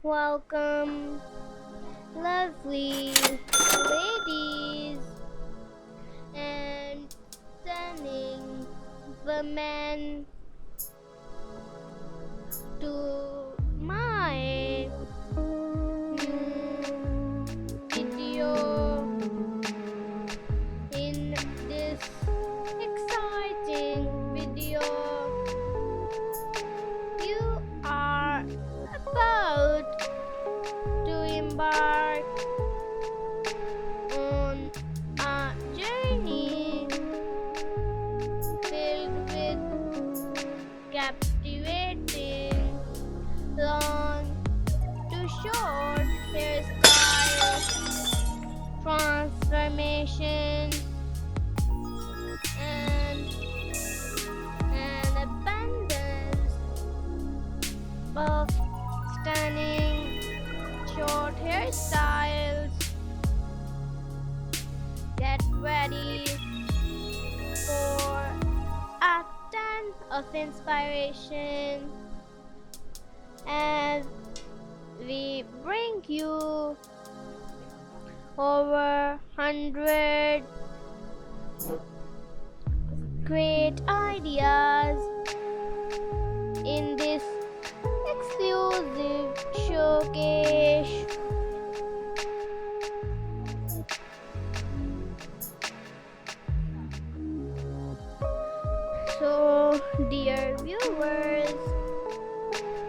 Welcome, lovely ladies and stunning women, to my video. In this exciting video, you are about to embark on a journey filled with captivating long to short hairstyles, transformations, and an abundance of stunning short hairstyles. Get ready for a ton of inspiration as we bring you over 100 great ideas in this exclusive showcase. So, dear viewers,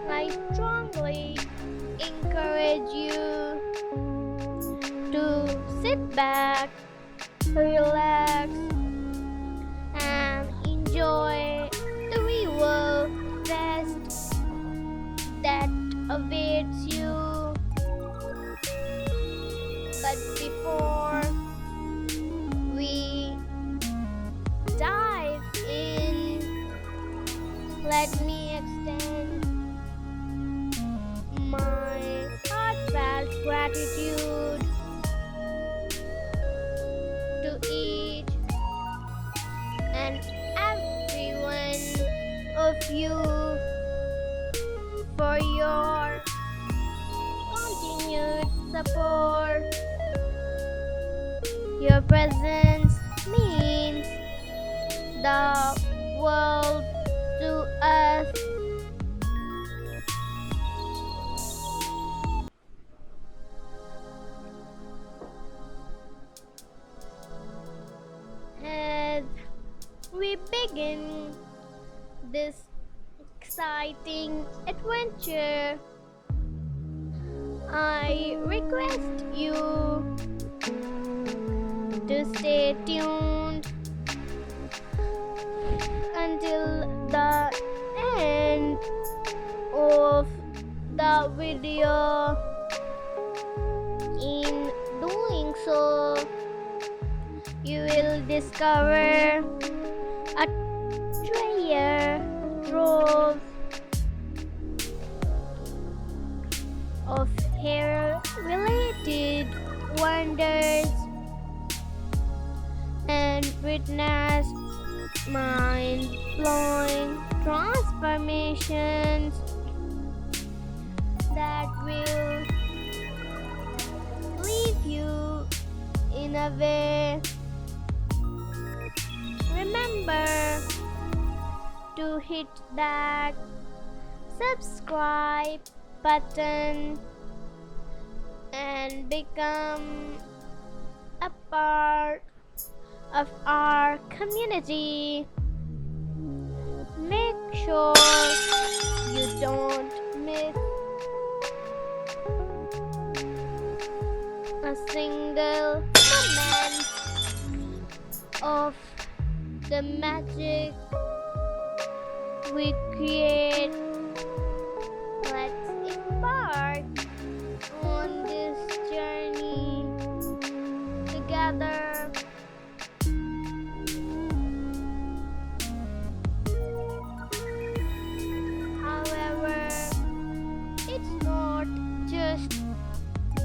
I strongly encourage you to sit back, relax, and enjoy the real fest that awaits you. But before we dive in, let me extend my heartfelt gratitude to each and every one of you for your continued support. Your presence means the world to us. As we begin this exciting adventure, I request you to stay tuned until the end of the video. In doing so, you will discover a treasure trove of hair related wonders and witness mind blowing transformations that will leave you in a way. Remember to hit that subscribe button and become a part of our community. Make sure you don't miss a single moment of the magic we create. Let's embark on this journey together. However, it's not just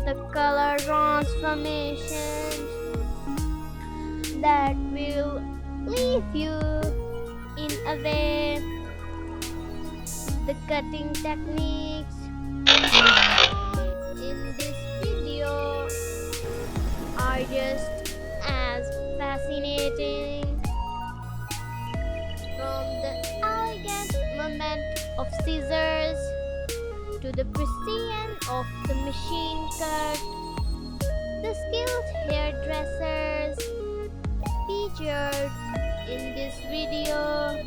the color transformations that will leave you in a way. The cutting techniques, fascinating. From the elegant movement of scissors to the precision of the machine cut, the skilled hairdressers featured in this video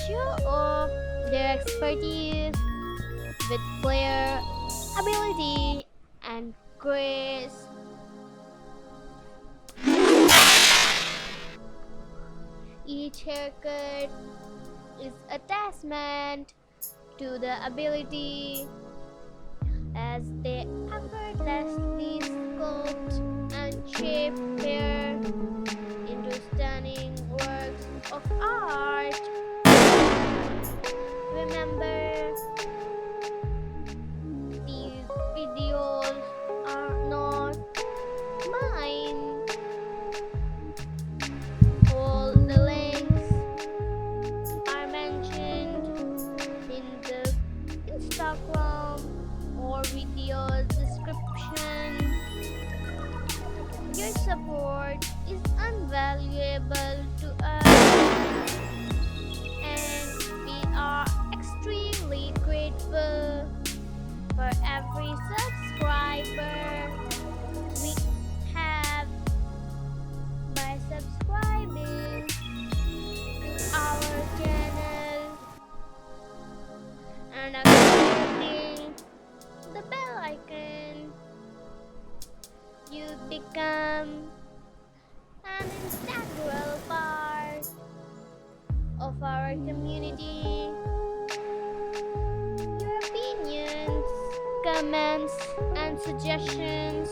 show off their expertise with flair, ability, and grace. Each haircut is a testament to the ability as they effortlessly sculpt and shape hair into stunning works of art. Remember, these videos are not mine. All the links are mentioned in the Instagram or video description. Your support is invaluable to us, and we are extremely grateful for every subscriber we have. By subscribing to our channel and activating the bell icon, you become an integral part of our community. Your opinions, comments, and suggestions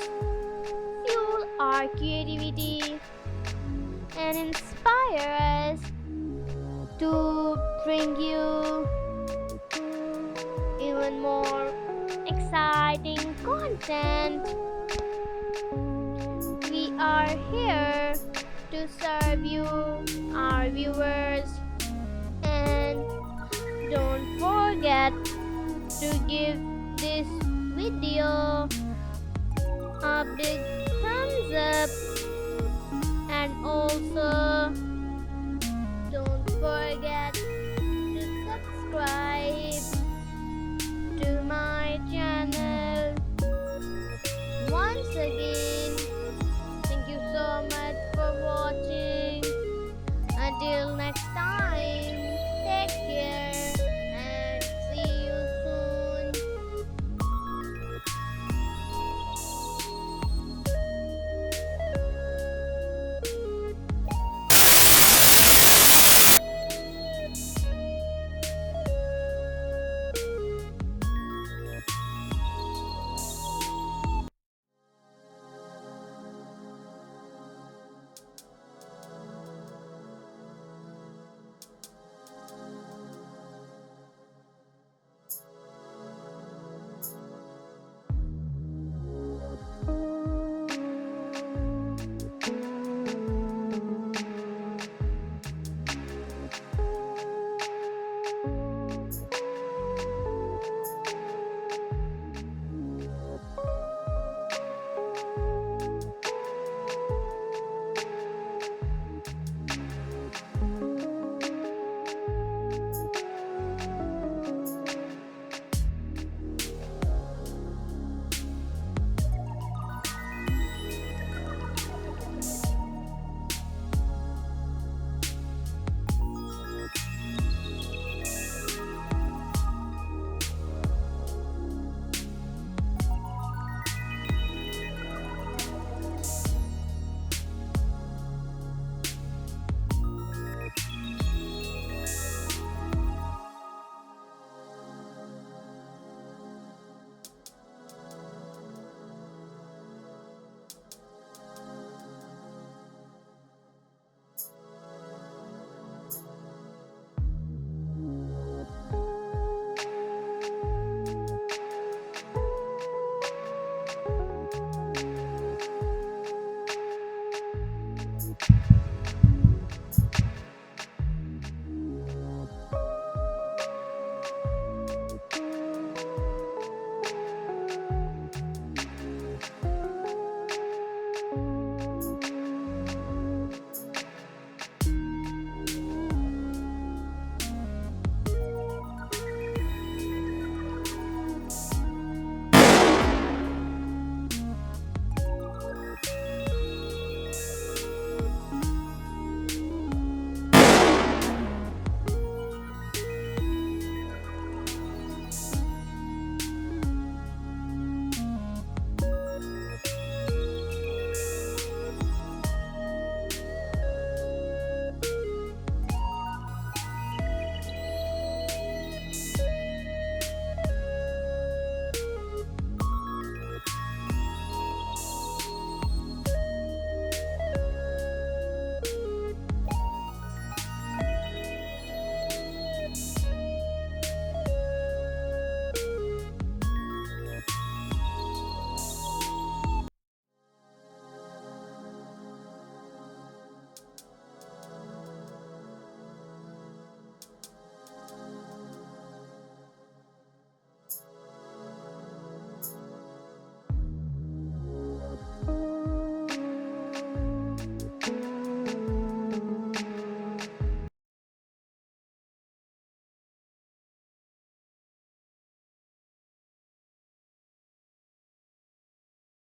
fuel our creativity and inspire us to bring you even more exciting content. We are here to serve you, our viewers, and don't forget to give this video a big thumbs up, and also don't forget to subscribe to my channel. Once again, thank you so much for watching. Until next